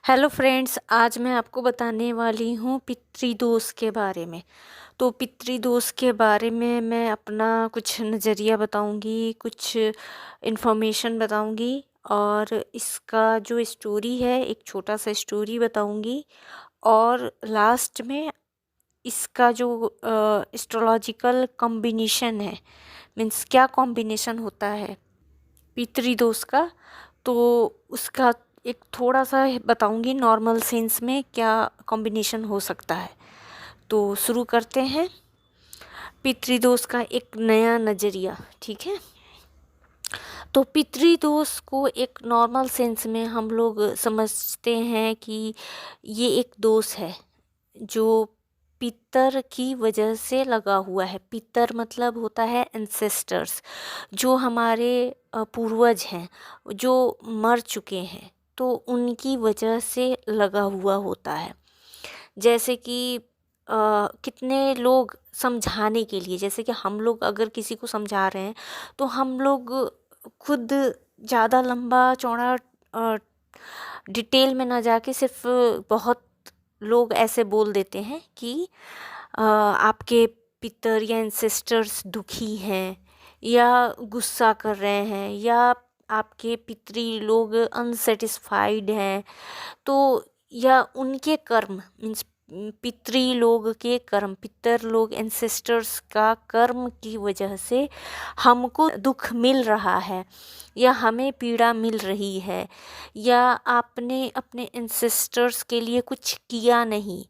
Hello friends, आज मैं आपको बताने वाली हूँ पितृदोष के बारे में। तो पितृदोष के बारे में मैं अपना कुछ नज़रिया बताऊँगी, कुछ इन्फॉर्मेशन बताऊँगी और इसका जो स्टोरी है एक छोटा सा स्टोरी बताऊँगी और लास्ट में इसका जो एस्ट्रोलॉजिकल कॉम्बिनेशन है, मीन्स क्या कॉम्बिनेशन होता है पितृदोष का, तो उसका एक थोड़ा सा बताऊंगी नॉर्मल सेंस में क्या कॉम्बिनेशन हो सकता है। तो शुरू करते हैं पितृदोष का एक नया नज़रिया। ठीक है, तो पितृदोष को एक नॉर्मल सेंस में हम लोग समझते हैं कि ये एक दोष है जो पितर की वजह से लगा हुआ है। पितर मतलब होता है एंसेस्टर्स, जो हमारे पूर्वज हैं, जो मर चुके हैं, तो उनकी वजह से लगा हुआ होता है। जैसे कि कितने लोग समझाने के लिए, जैसे कि हम लोग अगर किसी को समझा रहे हैं तो हम लोग खुद ज़्यादा लंबा चौड़ा डिटेल में ना जाके सिर्फ बहुत लोग ऐसे बोल देते हैं कि आपके पितर या एंसेस्टर्स दुखी हैं या गुस्सा कर रहे हैं या आपके पितृ लोग अनसेटिस्फाइड हैं, तो या उनके कर्म मीन्स पितृ लोग के कर्म, पितर लोग एंसेस्टर्स का कर्म की वजह से हमको दुख मिल रहा है या हमें पीड़ा मिल रही है, या आपने अपने एंसेस्टर्स के लिए कुछ किया नहीं,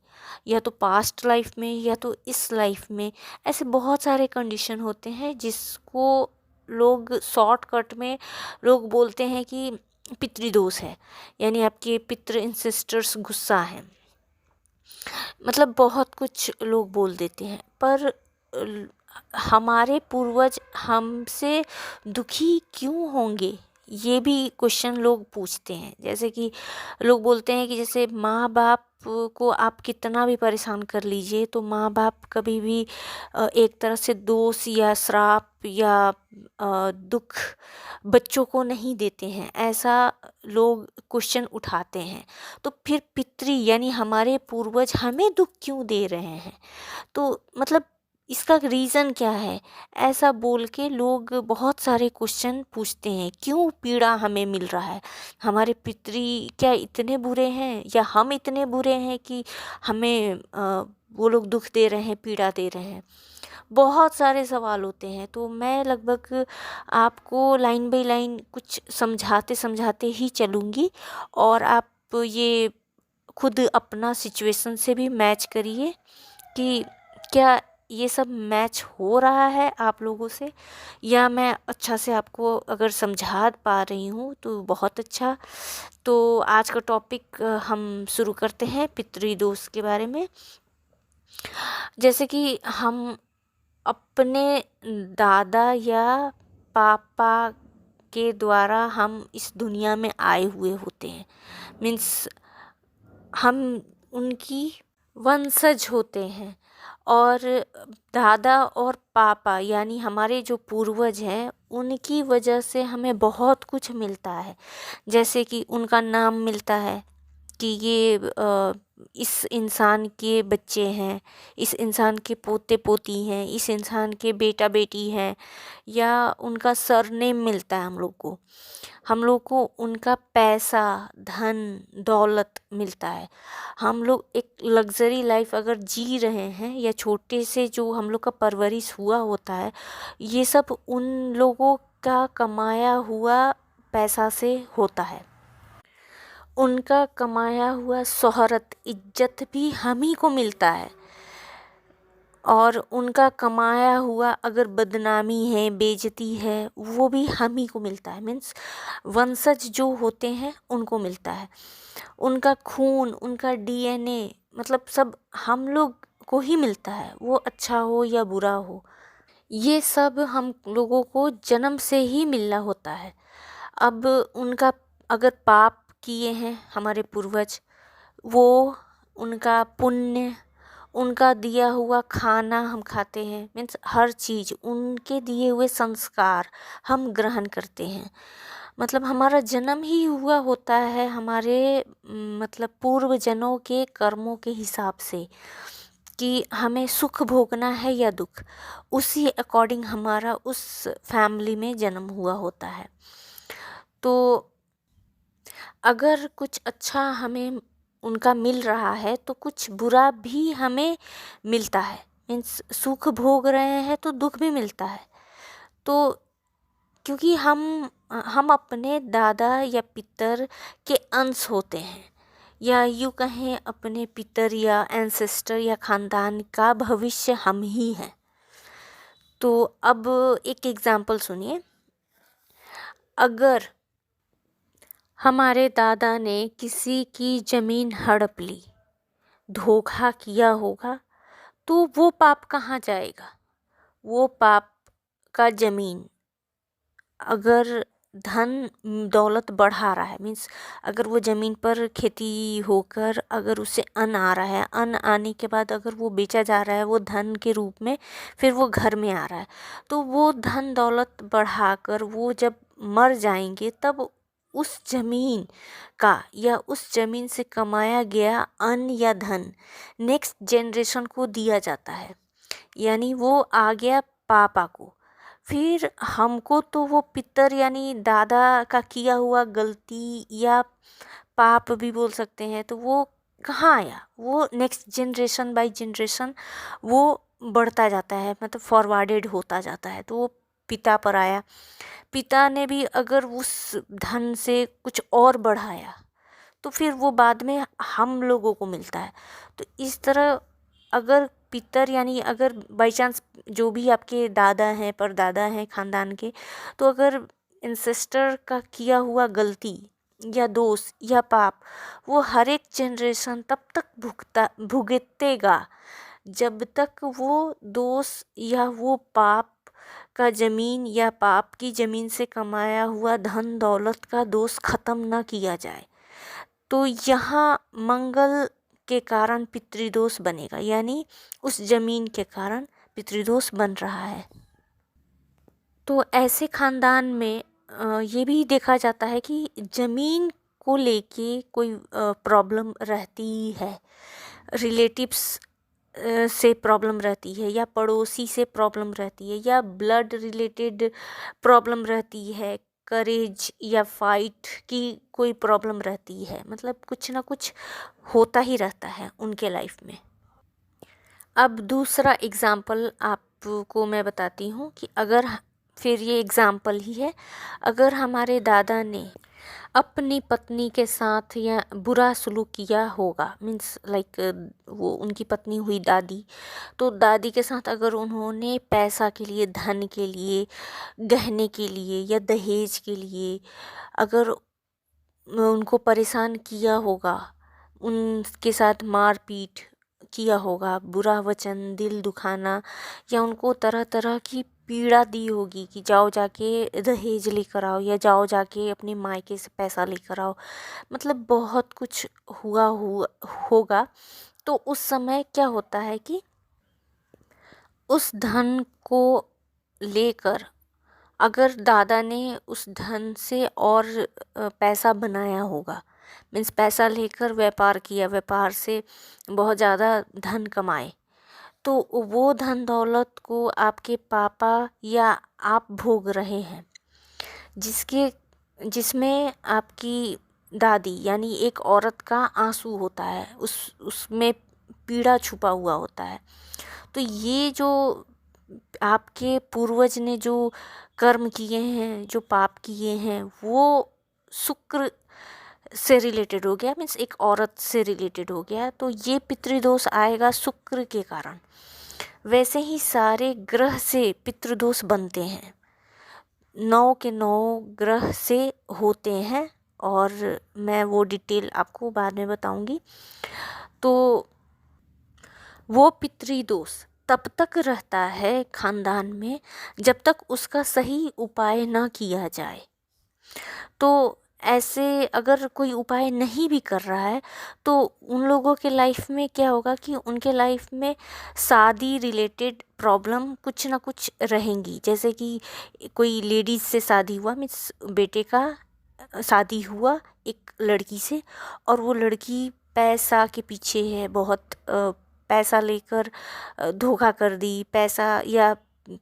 या तो पास्ट लाइफ में या तो इस लाइफ में। ऐसे बहुत सारे कंडीशन होते हैं जिसको लोग शॉर्टकट में लोग बोलते हैं कि पितृदोष है, यानी आपके पितृ एंसेस्टर्स गुस्सा हैं। मतलब बहुत कुछ लोग बोल देते हैं, पर हमारे पूर्वज हमसे दुखी क्यों होंगे, ये भी क्वेश्चन लोग पूछते हैं। जैसे कि लोग बोलते हैं कि जैसे माँ बाप को आप कितना भी परेशान कर लीजिए तो माँ बाप कभी भी एक तरह से दोष या श्राप या दुख बच्चों को नहीं देते हैं, ऐसा लोग क्वेश्चन उठाते हैं। तो फिर पितृ यानी हमारे पूर्वज हमें दुख क्यों दे रहे हैं, तो मतलब इसका रीज़न क्या है, ऐसा बोल के लोग बहुत सारे क्वेश्चन पूछते हैं। क्यों पीड़ा हमें मिल रहा है, हमारे पितृ क्या इतने बुरे हैं या हम इतने बुरे हैं कि हमें वो लोग दुख दे रहे हैं, पीड़ा दे रहे हैं। बहुत सारे सवाल होते हैं। तो मैं लगभग आपको लाइन बाय लाइन कुछ समझाते समझाते ही चलूँगी और आप ये खुद अपना सिचुएशन से भी मैच करिए कि क्या ये सब मैच हो रहा है आप लोगों से, या मैं अच्छा से आपको अगर समझा पा रही हूँ तो बहुत अच्छा। तो आज का टॉपिक हम शुरू करते हैं पितृदोष के बारे में। जैसे कि हम अपने दादा या पापा के द्वारा हम इस दुनिया में आए हुए होते हैं, मीन्स हम उनकी वंशज होते हैं। और दादा और पापा यानी हमारे जो पूर्वज हैं उनकी वजह से हमें बहुत कुछ मिलता है। जैसे कि उनका नाम मिलता है कि ये इस इंसान के बच्चे हैं, इस इंसान के पोते पोती हैं, इस इंसान के बेटा बेटी हैं, या उनका सरनेम मिलता है हम लोग को उनका पैसा धन दौलत मिलता है। हम लोग एक लग्जरी लाइफ अगर जी रहे हैं या छोटे से जो हम लोग का परवरिश हुआ होता है, ये सब उन लोगों का कमाया हुआ पैसा से होता है। उनका कमाया हुआ शोहरत इज्जत भी हम ही को मिलता है, और उनका कमाया हुआ अगर बदनामी है बेइज्जती है वो भी हम ही को मिलता है। मीन्स वंशज जो होते हैं उनको मिलता है। उनका खून, उनका डीएनए, मतलब सब हम लोग को ही मिलता है, वो अच्छा हो या बुरा हो, ये सब हम लोगों को जन्म से ही मिलना होता है। अब उनका अगर पाप किए हैं हमारे पूर्वज, वो उनका पुण्य, उनका दिया हुआ खाना हम खाते हैं, मीन्स हर चीज़ उनके दिए हुए संस्कार हम ग्रहण करते हैं। मतलब हमारा जन्म ही हुआ होता है हमारे मतलब पूर्व जन्मों के कर्मों के हिसाब से कि हमें सुख भोगना है या दुख, उसी अकॉर्डिंग हमारा उस फैमिली में जन्म हुआ होता है। तो अगर कुछ अच्छा हमें उनका मिल रहा है तो कुछ बुरा भी हमें मिलता है। मीन्स सुख भोग रहे हैं तो दुख भी मिलता है। तो क्योंकि हम अपने दादा या पितर के अंश होते हैं, या यूँ कहें अपने पितर या एंसेस्टर या ख़ानदान का भविष्य हम ही हैं। तो अब एक एग्ज़ाम्पल सुनिए। अगर हमारे दादा ने किसी की ज़मीन हड़प ली, धोखा किया होगा, तो वो पाप कहाँ जाएगा? वो पाप का ज़मीन अगर धन दौलत बढ़ा रहा है, मीन्स अगर वो ज़मीन पर खेती होकर अगर उसे अन्न आ रहा है, अन्न आने के बाद अगर वो बेचा जा रहा है वो धन के रूप में, फिर वो घर में आ रहा है, तो वो धन दौलत बढ़ाकर वो जब मर जाएंगे तब उस ज़मीन का या उस ज़मीन से कमाया गया अन्न या धन नेक्स्ट जनरेशन को दिया जाता है, यानी वो आ गया पापा को। फिर हमको तो वो पितर यानी दादा का किया हुआ गलती या पाप भी बोल सकते हैं, तो वो कहाँ आया? वो नेक्स्ट जनरेशन बाय जनरेशन वो बढ़ता जाता है, मतलब फॉरवर्डेड होता जाता है, तो वो पिता पर आया। पिता ने भी अगर उस धन से कुछ और बढ़ाया तो फिर वो बाद में हम लोगों को मिलता है। तो इस तरह अगर पितर यानी अगर बाई चांस जो भी आपके दादा हैं परदादा हैं ख़ानदान के, तो अगर इंसेस्टर का किया हुआ गलती या दोष या पाप वो हर एक जनरेशन तब तक भुगतेगा जब तक वो दोष या वो पाप का ज़मीन या पाप की ज़मीन से कमाया हुआ धन दौलत का दोष ख़त्म ना किया जाए। तो यहाँ मंगल के कारण पितृदोष बनेगा, यानी उस ज़मीन के कारण पितृदोष बन रहा है। तो ऐसे ख़ानदान में ये भी देखा जाता है कि ज़मीन को लेके कोई प्रॉब्लम रहती है, रिलेटिव्स से प्रॉब्लम रहती है, या पड़ोसी से प्रॉब्लम रहती है, या ब्लड रिलेटेड प्रॉब्लम रहती है, करेज या फाइट की कोई प्रॉब्लम रहती है, मतलब कुछ ना कुछ होता ही रहता है उनके लाइफ में। अब दूसरा एग्ज़ाम्पल आपको मैं बताती हूँ कि अगर फिर ये एग्ज़ाम्पल ही है, अगर हमारे दादा ने अपनी पत्नी के साथ या बुरा सलूक किया होगा, मीन्स लाइक वो उनकी पत्नी हुई दादी, तो दादी के साथ अगर उन्होंने पैसा के लिए, धन के लिए, गहने के लिए या दहेज के लिए अगर उनको परेशान किया होगा, उनके साथ मारपीट किया होगा, बुरा वचन, दिल दुखाना, या उनको तरह तरह की पीड़ा दी होगी कि जाओ जाके दहेज लेकर आओ या जाओ जाके अपने मायके से पैसा लेकर आओ, मतलब बहुत कुछ हुआ होगा। तो उस समय क्या होता है कि उस धन को लेकर अगर दादा ने उस धन से और पैसा बनाया होगा, मीन्स पैसा लेकर व्यापार किया, व्यापार से बहुत ज़्यादा धन कमाए, तो वो धन दौलत को आपके पापा या आप भोग रहे हैं, जिसमें आपकी दादी यानी एक औरत का आंसू होता है, उसमें पीड़ा छुपा हुआ होता है। तो ये जो आपके पूर्वज ने जो कर्म किए हैं, जो पाप किए हैं, वो शुक्र से रिलेटेड हो गया, मीन्स एक औरत से रिलेटेड हो गया, तो ये पितृदोष आएगा शुक्र के कारण। वैसे ही सारे ग्रह से पितृदोष बनते हैं, 9 के 9 ग्रह से होते हैं, और मैं वो डिटेल आपको बाद में बताऊंगी। तो वो पितृदोष तब तक रहता है ख़ानदान में जब तक उसका सही उपाय ना किया जाए। तो ऐसे अगर कोई उपाय नहीं भी कर रहा है तो उन लोगों के लाइफ में क्या होगा कि उनके लाइफ में शादी रिलेटेड प्रॉब्लम कुछ ना कुछ रहेंगी। जैसे कि कोई लेडीज़ से शादी हुआ, मीन्स बेटे का शादी हुआ एक लड़की से, और वो लड़की पैसा के पीछे है बहुत, पैसा लेकर धोखा कर दी, पैसा या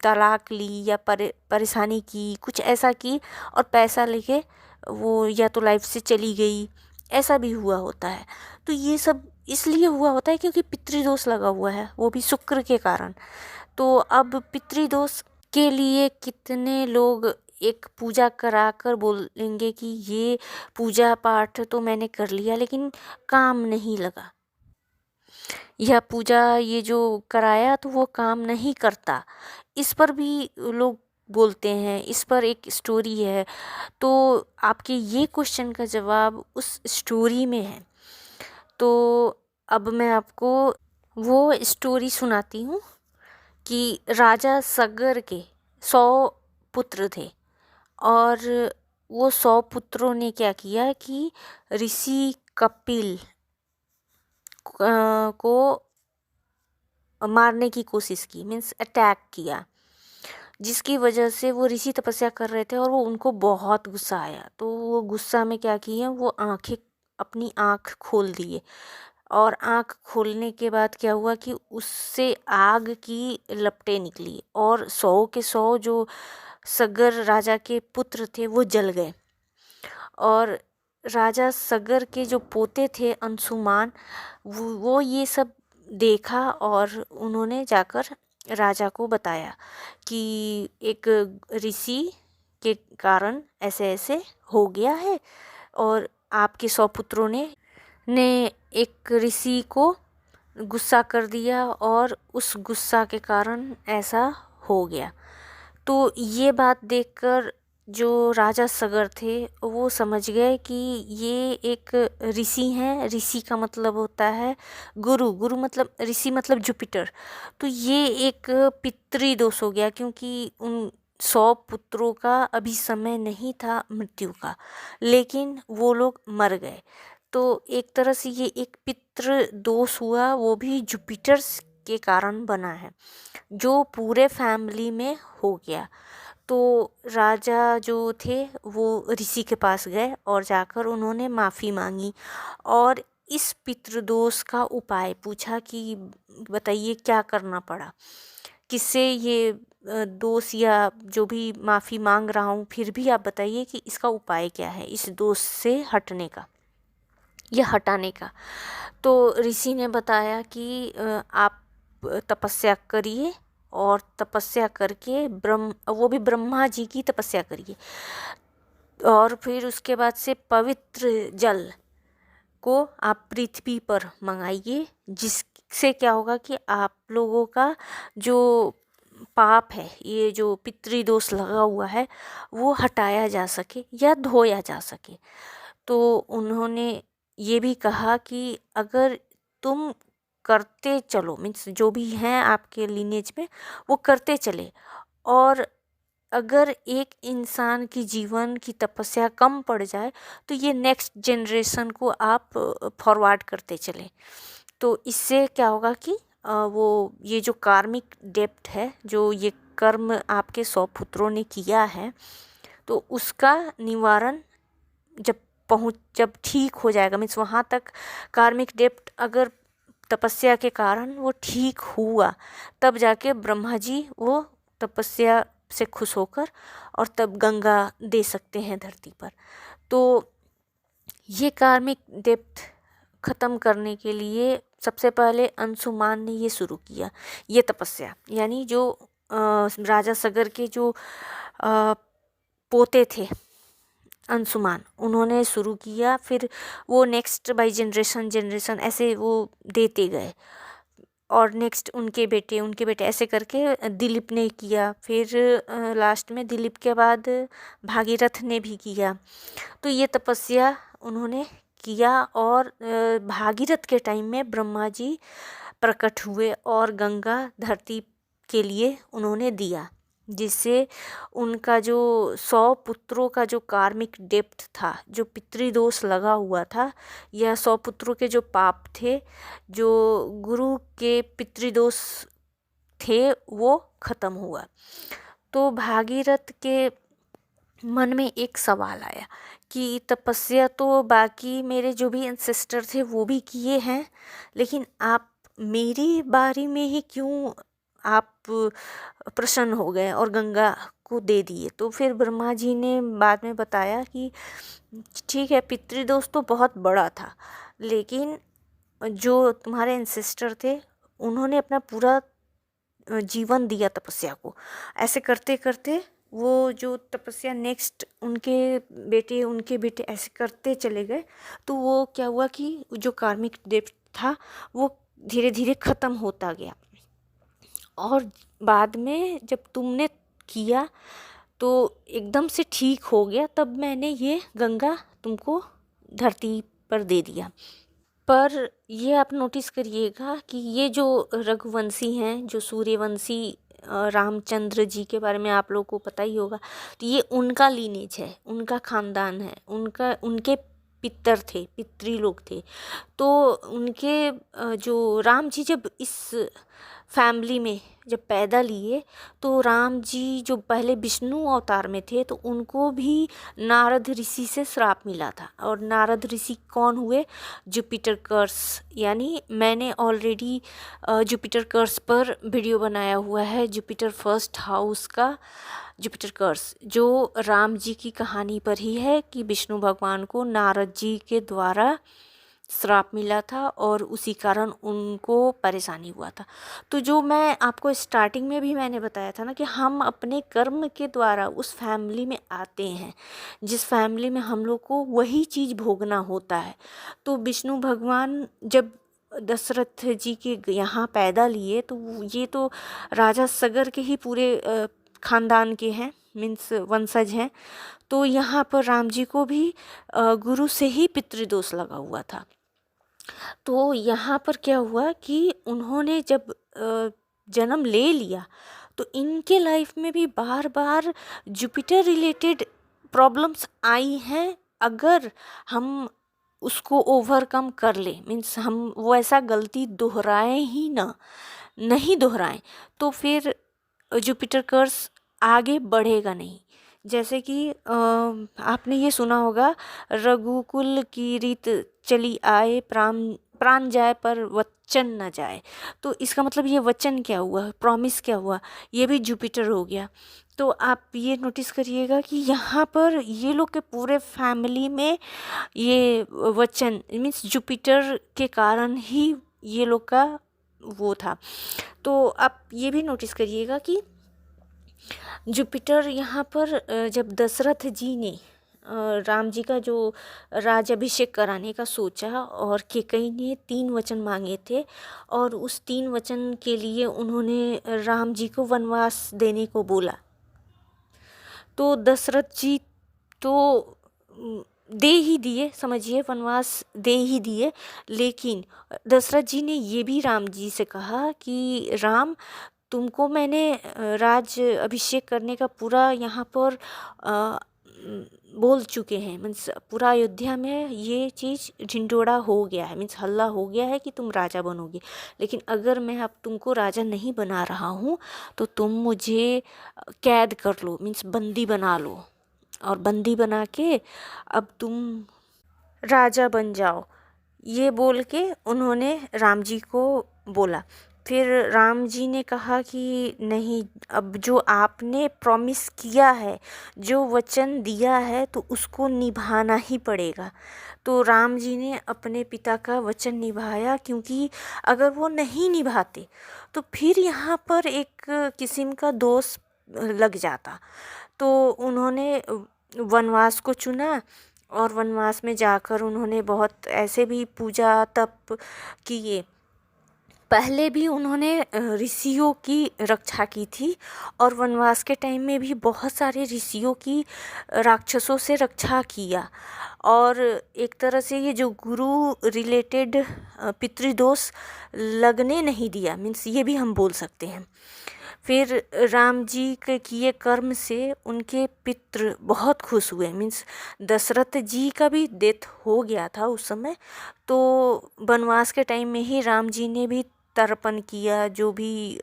तलाक ली या परेशानी की, कुछ ऐसा की, और पैसा लेके वो या तो लाइफ से चली गई, ऐसा भी हुआ होता है। तो ये सब इसलिए हुआ होता है क्योंकि पितृदोष लगा हुआ है, वो भी शुक्र के कारण। तो अब पितृदोष के लिए कितने लोग एक पूजा कराकर बोलेंगे कि ये पूजा पाठ तो मैंने कर लिया लेकिन काम नहीं लगा, यह पूजा ये जो कराया तो वो काम नहीं करता, इस पर भी लोग बोलते हैं। इस पर एक स्टोरी है, तो आपके ये क्वेश्चन का जवाब उस स्टोरी में है। तो अब मैं आपको वो स्टोरी सुनाती हूँ कि राजा सगर के 100 पुत्र थे, और वो 100 पुत्रों ने क्या किया कि ऋषि कपिल को मारने की कोशिश की, मीन्स अटैक किया, जिसकी वजह से वो ऋषि तपस्या कर रहे थे और वो उनको बहुत गुस्सा आया। तो वो गुस्सा में क्या किए, वो अपनी आँख खोल दिए, और आँख खोलने के बाद क्या हुआ कि उससे आग की लपटें निकली, और 100 के 100 जो सगर राजा के पुत्र थे वो जल गए। और राजा सगर के जो पोते थे अंशुमान, वो ये सब देखा, और उन्होंने जाकर राजा को बताया कि एक ऋषि के कारण ऐसे ऐसे हो गया है, और आपके 100 पुत्रों ने एक ऋषि को गुस्सा कर दिया, और उस गुस्सा के कारण ऐसा हो गया। तो ये बात देखकर जो राजा सगर थे वो समझ गए कि ये एक ऋषि हैं। ऋषि का मतलब होता है गुरु, गुरु मतलब ऋषि मतलब जुपिटर। तो ये एक पितृदोष हो गया, क्योंकि उन 100 पुत्रों का अभी समय नहीं था मृत्यु का, लेकिन वो लोग मर गए। तो एक तरह से ये एक पितृ दोष हुआ, वो भी जुपिटर के कारण बना है, जो पूरे फैमिली में हो गया। तो राजा जो थे वो ऋषि के पास गए और जाकर उन्होंने माफ़ी मांगी, और इस पितृदोष का उपाय पूछा कि बताइए क्या करना पड़ा, किससे ये दोष, या जो भी माफ़ी मांग रहा हूँ फिर भी आप बताइए कि इसका उपाय क्या है, इस दोष से हटने का या हटाने का। तो ऋषि ने बताया कि आप तपस्या करिए, और तपस्या करके वो भी ब्रह्मा जी की तपस्या करिए, और फिर उसके बाद से पवित्र जल को आप पृथ्वी पर मंगाइए, जिससे क्या होगा कि आप लोगों का जो पाप है, ये जो पितृदोष लगा हुआ है, वो हटाया जा सके या धोया जा सके। तो उन्होंने ये भी कहा कि अगर तुम करते चलो, मीन्स जो भी हैं आपके लिनेज में वो करते चले, और अगर एक इंसान की जीवन की तपस्या कम पड़ जाए तो ये नेक्स्ट जनरेशन को आप फॉरवर्ड करते चले। तो इससे क्या होगा कि वो ये जो कार्मिक डेप्ट है, जो ये कर्म आपके 100 पुत्रों ने किया है, तो उसका निवारण जब ठीक हो जाएगा, मीन्स वहाँ तक कार्मिक डेप्ट अगर तपस्या के कारण वो ठीक हुआ, तब जाके ब्रह्मा जी वो तपस्या से खुश होकर और तब गंगा दे सकते हैं धरती पर। तो ये कार्मिक डेप्थ ख़त्म करने के लिए सबसे पहले अंशुमान ने ये शुरू किया, ये तपस्या, यानी जो राजा सगर के जो पोते थे अंशुमान, उन्होंने शुरू किया। फिर वो नेक्स्ट बाई जनरेशन ऐसे वो देते गए, और नेक्स्ट उनके बेटे ऐसे करके दिलीप ने किया। फिर लास्ट में दिलीप के बाद भागीरथ ने भी किया। तो ये तपस्या उन्होंने किया, और भागीरथ के टाइम में ब्रह्मा जी प्रकट हुए और गंगा धरती के लिए उन्होंने दिया, जिससे उनका जो 100 पुत्रों का जो कार्मिक डेप्थ था, जो पितृदोष लगा हुआ था, या 100 पुत्रों के जो पाप थे, जो गुरु के पितृदोष थे, वो ख़त्म हुआ। तो भागीरथ के मन में एक सवाल आया कि तपस्या तो बाकी मेरे जो भी एंसेस्टर थे वो भी किए हैं, लेकिन आप मेरी बारी में ही क्यों आप प्रसन्न हो गए और गंगा को दे दिए। तो फिर ब्रह्मा जी ने बाद में बताया कि ठीक है, पितृदोष तो बहुत बड़ा था, लेकिन जो तुम्हारे एंसेस्टर थे उन्होंने अपना पूरा जीवन दिया तपस्या को। ऐसे करते करते वो जो तपस्या नेक्स्ट उनके बेटे ऐसे करते चले गए, तो वो क्या हुआ कि जो कार्मिक डेट था वो धीरे धीरे ख़त्म होता गया। और बाद में जब तुमने किया तो एकदम से ठीक हो गया, तब मैंने ये गंगा तुमको धरती पर दे दिया। पर ये आप नोटिस करिएगा कि ये जो रघुवंशी हैं, जो सूर्यवंशी रामचंद्र जी के बारे में आप लोगों को पता ही होगा, तो ये उनका लीनेज है, उनका खानदान है, उनके पितर थे, पितृलोक थे। तो उनके जो राम जी जब इस फैमिली में जब पैदा लिए, तो राम जी जो पहले विष्णु अवतार में थे, तो उनको भी नारद ऋषि से श्राप मिला था। और नारद ऋषि कौन हुए? जुपिटर कर्स। यानी मैंने ऑलरेडी जुपिटर कर्स पर वीडियो बनाया हुआ है, जुपिटर फर्स्ट हाउस का जुपिटर कर्स, जो राम जी की कहानी पर ही है कि विष्णु भगवान को नारद जी के द्वारा श्राप मिला था और उसी कारण उनको परेशानी हुआ था। तो जो मैं आपको स्टार्टिंग में भी मैंने बताया था ना कि हम अपने कर्म के द्वारा उस फैमिली में आते हैं, जिस फैमिली में हम लोग को वही चीज़ भोगना होता है। तो विष्णु भगवान जब दशरथ जी के यहाँ पैदा लिए, तो ये तो राजा सगर के ही पूरे खानदान के हैं, मीन्स वंशज हैं। तो यहाँ पर राम जी को भी गुरु से ही पितृदोष लगा हुआ था। तो यहाँ पर क्या हुआ कि उन्होंने जब जन्म ले लिया, तो इनके लाइफ में भी बार बार जुपिटर रिलेटेड प्रॉब्लम्स आई हैं। अगर हम उसको ओवरकम कर ले, मीन्स हम वो ऐसा गलती दोहराएं ही ना, नहीं दोहराएं, तो फिर जुपिटर कर्स आगे बढ़ेगा नहीं। जैसे कि आपने ये सुना होगा, रघुकुल की रीत चली आए, प्राण जाए पर वचन न जाए। तो इसका मतलब ये वचन क्या हुआ, प्रॉमिस क्या हुआ, ये भी जुपिटर हो गया। तो आप ये नोटिस करिएगा कि यहाँ पर ये लोग के पूरे फैमिली में ये वचन मीन्स जुपिटर के कारण ही ये लोग का वो था। तो आप ये भी नोटिस करिएगा कि जुपिटर यहाँ पर जब दशरथ जी ने राम जी का जो राज्याभिषेक कराने का सोचा, और केकई ने 3 वचन मांगे थे, और उस 3 वचन के लिए उन्होंने राम जी को वनवास देने को बोला। तो दशरथ जी तो दे ही दिए, समझिए वनवास दे ही दिए। लेकिन दशरथ जी ने ये भी राम जी से कहा कि राम, तुमको मैंने राज अभिषेक करने का पूरा यहाँ पर बोल चुके हैं, मीन्स पूरा अयोध्या में ये चीज़ ढिंडोरा हो गया है, मीन्स हल्ला हो गया है कि तुम राजा बनोगे। लेकिन अगर मैं अब तुमको राजा नहीं बना रहा हूँ, तो तुम मुझे कैद कर लो, मीन्स बंदी बना लो, और बंदी बना के अब तुम राजा बन जाओ। ये बोल के उन्होंने राम जी को बोला। फिर राम जी ने कहा कि नहीं, अब जो आपने प्रॉमिस किया है, जो वचन दिया है, तो उसको निभाना ही पड़ेगा। तो राम जी ने अपने पिता का वचन निभाया, क्योंकि अगर वो नहीं निभाते तो फिर यहाँ पर एक किस्म का दोष लग जाता। तो उन्होंने वनवास को चुना, और वनवास में जाकर उन्होंने बहुत ऐसे भी पूजा तप किए। पहले भी उन्होंने ऋषियों की रक्षा की थी, और वनवास के टाइम में भी बहुत सारे ऋषियों की राक्षसों से रक्षा किया। और एक तरह से ये जो गुरु रिलेटेड पितृदोष लगने नहीं दिया, मीन्स ये भी हम बोल सकते हैं। फिर राम जी के किए कर्म से उनके पितृ बहुत खुश हुए, मीन्स दशरथ जी का भी डेथ हो गया था उस समय। तो वनवास के टाइम में ही राम जी ने भी तर्पण किया, जो भी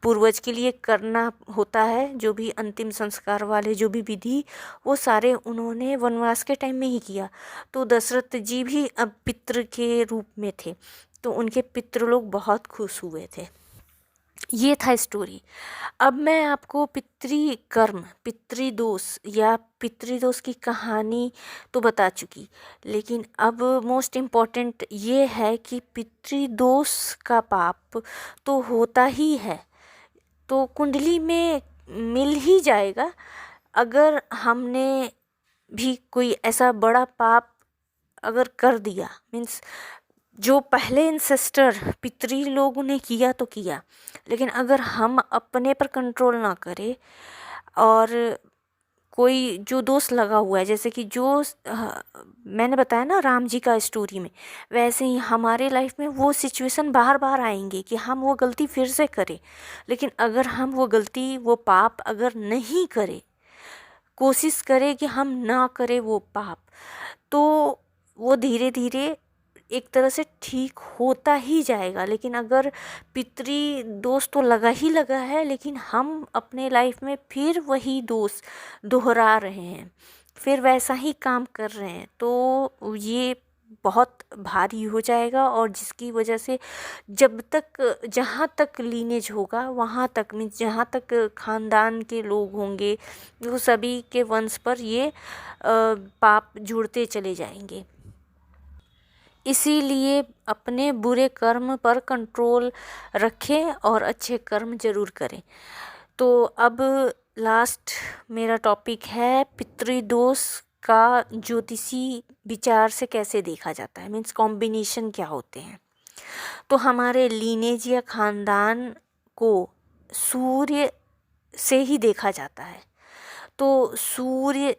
पूर्वज के लिए करना होता है, जो भी अंतिम संस्कार वाले जो भी विधि, वो सारे उन्होंने वनवास के टाइम में ही किया। तो दशरथ जी भी अब पितृ के रूप में थे, तो उनके पितृ लोग बहुत खुश हुए थे। ये था स्टोरी। अब मैं आपको पितृकर्म, पितृदोष या पितृदोष की कहानी तो बता चुकी, लेकिन अब मोस्ट इम्पॉर्टेंट ये है कि पितृदोष का पाप तो होता ही है, तो कुंडली में मिल ही जाएगा। अगर हमने भी कोई ऐसा बड़ा पाप अगर कर दिया, मीन्स जो पहले इंसेस्टर पितरी लोगों ने किया तो किया, लेकिन अगर हम अपने पर कंट्रोल ना करें और कोई जो दोष लगा हुआ है, जैसे कि जो मैंने बताया ना राम जी का स्टोरी में, वैसे ही हमारे लाइफ में वो सिचुएशन बार बार आएंगे कि हम वो गलती फिर से करें। लेकिन अगर हम वो गलती, वो पाप अगर नहीं करें, कोशिश करें कि हम ना करें वो पाप, तो वो धीरे धीरे एक तरह से ठीक होता ही जाएगा। लेकिन अगर पितरी दोष तो लगा ही लगा है, लेकिन हम अपने लाइफ में फिर वही दोष दोहरा रहे हैं, फिर वैसा ही काम कर रहे हैं, तो ये बहुत भारी हो जाएगा। और जिसकी वजह से जब तक, जहाँ तक लीनेज होगा वहाँ तक, मीन्स जहाँ तक ख़ानदान के लोग होंगे, वो सभी के वंश पर ये पाप जुड़ते चले जाएंगे। इसीलिए अपने बुरे कर्म पर कंट्रोल रखें और अच्छे कर्म ज़रूर करें। तो अब लास्ट मेरा टॉपिक है पितृदोष का ज्योतिषी विचार से कैसे देखा जाता है, मीन्स कॉम्बिनेशन क्या होते हैं। तो हमारे लीनेज या ख़ानदान को सूर्य से ही देखा जाता है। तो सूर्य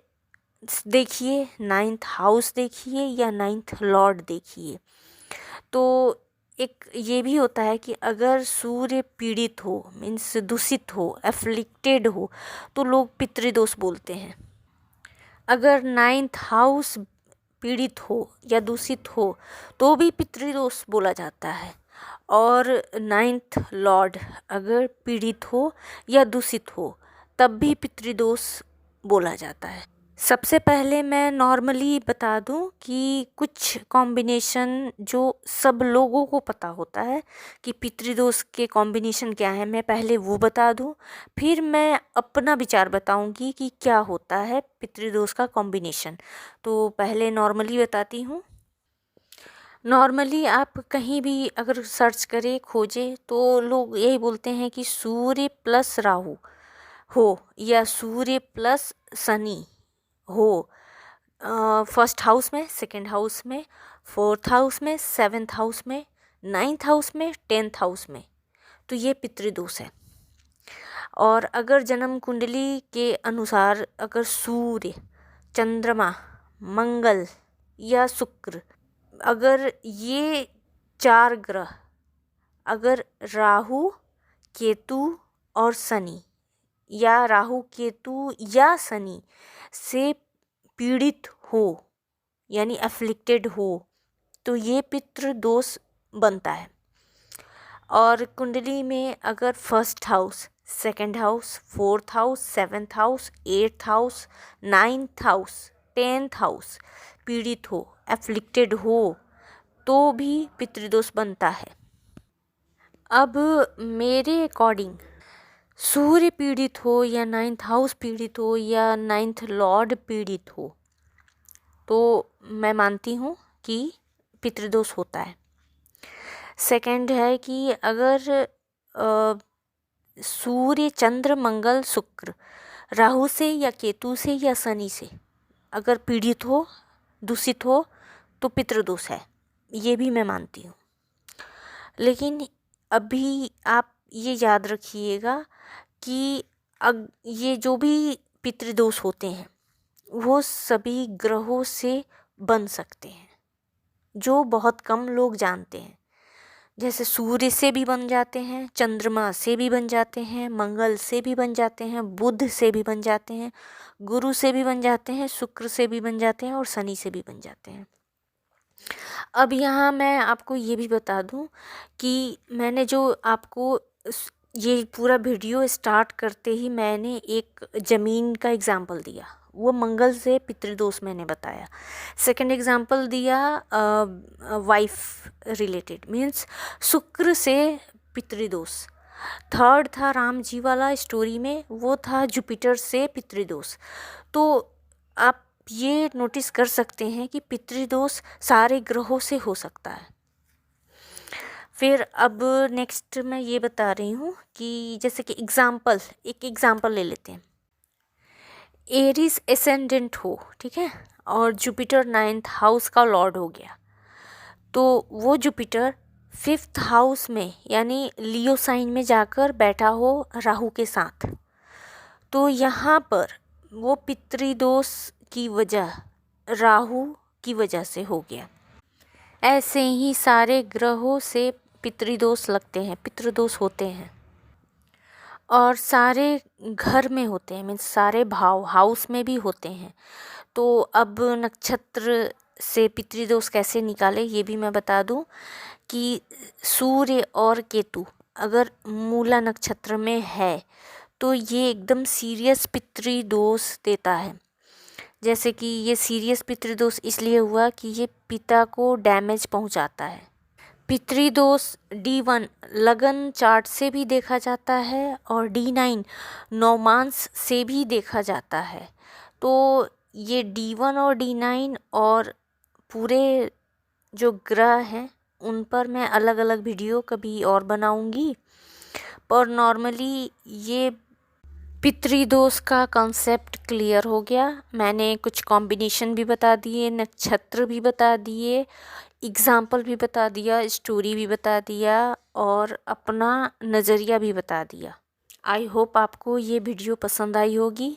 देखिए, 9th हाउस देखिए या 9th लॉर्ड देखिए। तो एक ये भी होता है कि अगर सूर्य पीड़ित हो, मीन्स दूषित हो, एफ्लिक्टेड हो, तो लोग पितृदोष बोलते हैं। अगर 9th हाउस पीड़ित हो या दूषित हो तो भी पितृदोष बोला जाता है। और 9th लॉर्ड अगर पीड़ित हो या दूषित हो तब भी पितृदोष बोला जाता है। सबसे पहले मैं नॉर्मली बता दूं कि कुछ कॉम्बिनेशन जो सब लोगों को पता होता है कि पितृदोष के कॉम्बिनेशन क्या है, मैं पहले वो बता दूं, फिर मैं अपना विचार बताऊंगी कि क्या होता है पितृदोष का कॉम्बिनेशन। तो पहले नॉर्मली बताती हूँ। नॉर्मली आप कहीं भी अगर सर्च करें, खोजें, तो लोग यही बोलते हैं कि सूर्य प्लस राहु हो या सूर्य प्लस शनि हो, फर्स्ट हाउस में, सेकंड हाउस में, फोर्थ हाउस में, सेवेंथ हाउस में, 9th हाउस में, 10th हाउस में, तो ये पितृदोष है। और अगर जन्म कुंडली के अनुसार अगर सूर्य, चंद्रमा, मंगल या शुक्र, अगर ये 4 ग्रह अगर राहु, केतु और शनि या राहु, केतु या शनि से पीड़ित हो यानी अफ्लिक्टेड हो, तो ये पितृदोष बनता है। और कुंडली में अगर first house, second house, fourth house, seventh house, 8th house, 9th house, 10th house पीड़ित हो, अफ्लिक्टेड हो, तो भी पितृदोष बनता है। अब मेरे अकॉर्डिंग सूर्य पीड़ित हो या 9th हाउस पीड़ित हो या 9th लॉर्ड पीड़ित हो, तो मैं मानती हूँ कि पितृदोष होता है। सेकंड है कि अगर सूर्य, चंद्र, मंगल, शुक्र राहु से या केतु से या शनि से अगर पीड़ित हो, दूषित हो, तो पितृदोष है, ये भी मैं मानती हूँ। लेकिन अभी आप ये याद रखिएगा कि ये जो भी पितृदोष होते हैं वो सभी ग्रहों से बन सकते हैं, जो बहुत कम लोग जानते हैं। जैसे सूर्य से भी बन जाते हैं, चंद्रमा से भी बन जाते हैं, मंगल से भी बन जाते हैं, बुध से भी बन जाते हैं, गुरु से भी बन जाते हैं, शुक्र से भी बन जाते हैं और शनि से भी बन जाते हैं। अब यहाँ मैं आपको ये भी बता दूँ कि मैंने जो आपको ये पूरा वीडियो स्टार्ट करते ही मैंने एक ज़मीन का एग्ज़ाम्पल दिया, वो मंगल से पितृदोष मैंने बताया। सेकंड एग्ज़ाम्पल दिया वाइफ रिलेटेड, मीन्स शुक्र से पितृदोष। थर्ड था राम जी वाला स्टोरी में, वो था जुपिटर से पितृदोष। तो आप ये नोटिस कर सकते हैं कि पितृदोष सारे ग्रहों से हो सकता है। फिर अब नेक्स्ट मैं ये बता रही हूँ कि जैसे कि एक एग्ज़ाम्पल ले लेते हैं। एरीज एसेंडेंट हो, ठीक है, और जुपिटर 9th हाउस का लॉर्ड हो गया, तो वो जुपिटर 5th हाउस में यानी लियो साइन में जाकर बैठा हो राहु के साथ, तो यहाँ पर वो पितृदोष की वजह राहु की वजह से हो गया। ऐसे ही सारे ग्रहों से पितृदोष लगते हैं, पितृदोष होते हैं, और सारे घर में होते हैं, मीन्स सारे भाव हाउस में भी होते हैं। तो अब नक्षत्र से पितृदोष कैसे निकाले ये भी मैं बता दूं कि सूर्य और केतु अगर मूला नक्षत्र में है तो ये एकदम सीरियस पितृदोष देता है। जैसे कि ये सीरियस पितृदोष इसलिए हुआ कि ये पिता को डैमेज पहुंचाता है। पितृदोष D1 लगन चार्ट से भी देखा जाता है और D9 नौमांस से भी देखा जाता है। तो ये D1 और D9 और पूरे जो ग्रह हैं उन पर मैं अलग अलग वीडियो कभी और बनाऊंगी, पर नॉर्मली ये पितृदोष का कॉन्सेप्ट क्लियर हो गया। मैंने कुछ कॉम्बिनेशन भी बता दिए, नक्षत्र भी बता दिए, एग्ज़ाम्पल भी बता दिया, स्टोरी भी बता दिया और अपना नज़रिया भी बता दिया। आई होप आपको ये वीडियो पसंद आई होगी।